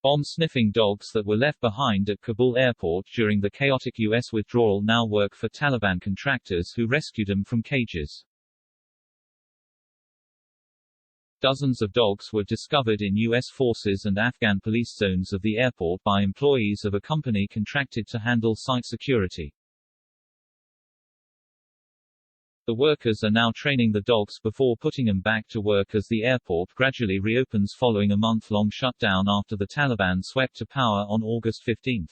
Bomb-sniffing dogs that were left behind at Kabul airport during the chaotic U.S. withdrawal now work for Taliban contractors who rescued them from cages. Dozens of dogs were discovered in U.S. forces and Afghan police zones of the airport by employees of a company contracted to handle site security. The workers are now training the dogs before putting them back to work as the airport gradually reopens following a month-long shutdown after the Taliban swept to power on August 15.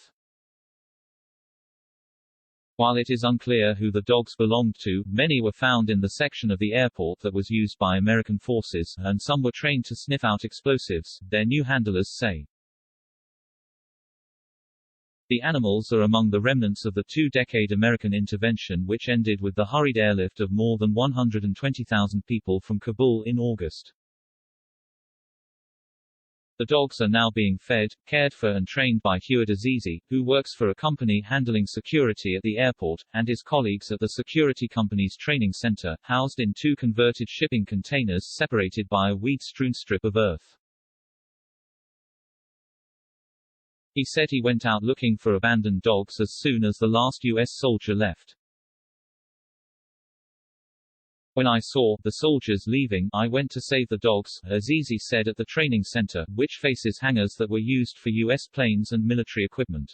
While it is unclear who the dogs belonged to, many were found in the section of the airport that was used by American forces, and some were trained to sniff out explosives, their new handlers say. The animals are among the remnants of the two-decade American intervention which ended with the hurried airlift of more than 120,000 people from Kabul in August. The dogs are now being fed, cared for and trained by Huad Azizi, who works for a company handling security at the airport, and his colleagues at the security company's training center, housed in two converted shipping containers separated by a weed-strewn strip of earth. He said he went out looking for abandoned dogs as soon as the last U.S. soldier left. When I saw the soldiers leaving, I went to save the dogs, Azizi said at the training center, which faces hangars that were used for U.S. planes and military equipment.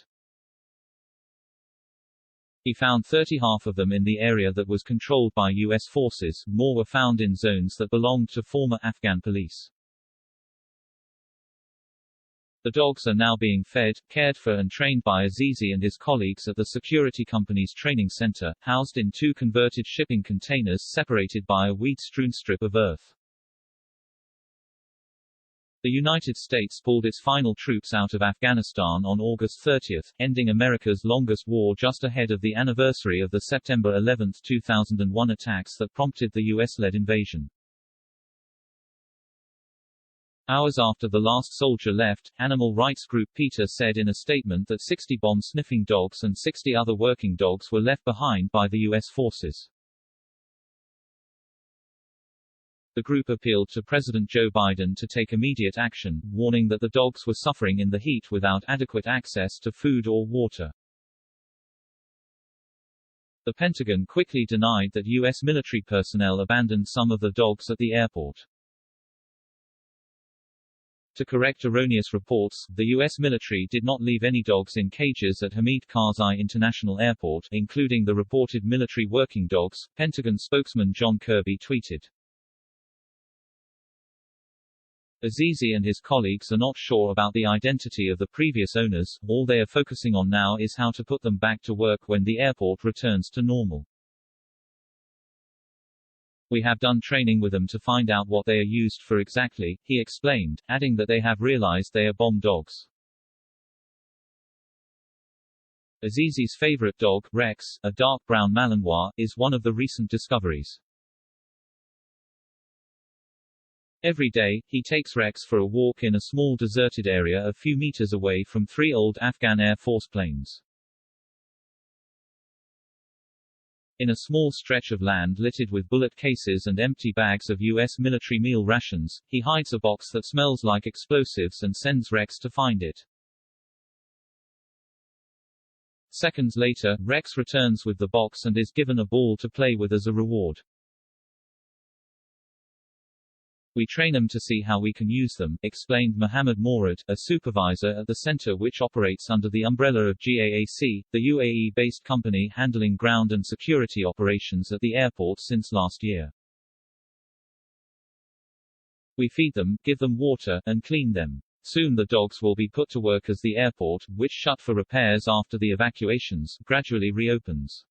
He found 30 of them in the area that was controlled by U.S. forces, more were found in zones that belonged to former Afghan police. The dogs are now being fed, cared for and trained by Azizi and his colleagues at the security company's training center, housed in two converted shipping containers separated by a weed-strewn strip of earth. The United States pulled its final troops out of Afghanistan on August 30, ending America's longest war just ahead of the anniversary of the September 11, 2001 attacks that prompted the U.S.-led invasion. Hours after the last soldier left, animal rights group PETA said in a statement that 60 bomb-sniffing dogs and 60 other working dogs were left behind by the U.S. forces. The group appealed to President Joe Biden to take immediate action, warning that the dogs were suffering in the heat without adequate access to food or water. The Pentagon quickly denied that U.S. military personnel abandoned some of the dogs at the airport. To correct erroneous reports, the U.S. military did not leave any dogs in cages at Hamid Karzai International Airport, including the reported military working dogs, Pentagon spokesman John Kirby tweeted. Azizi and his colleagues are not sure about the identity of the previous owners, all they are focusing on now is how to put them back to work when the airport returns to normal. We have done training with them to find out what they are used for exactly, he explained, adding that they have realized they are bomb dogs. Azizi's favorite dog, Rex, a dark brown Malinois, is one of the recent discoveries. Every day, he takes Rex for a walk in a small deserted area a few meters away from 3 old Afghan Air Force planes. In a small stretch of land littered with bullet cases and empty bags of U.S. military meal rations, he hides a box that smells like explosives and sends Rex to find it. Seconds later, Rex returns with the box and is given a ball to play with as a reward. We train them to see how we can use them, explained Mohammed Morad, a supervisor at the center which operates under the umbrella of GAAC, the UAE-based company handling ground and security operations at the airport since last year. We feed them, give them water, and clean them. Soon the dogs will be put to work as the airport, which shut for repairs after the evacuations, gradually reopens.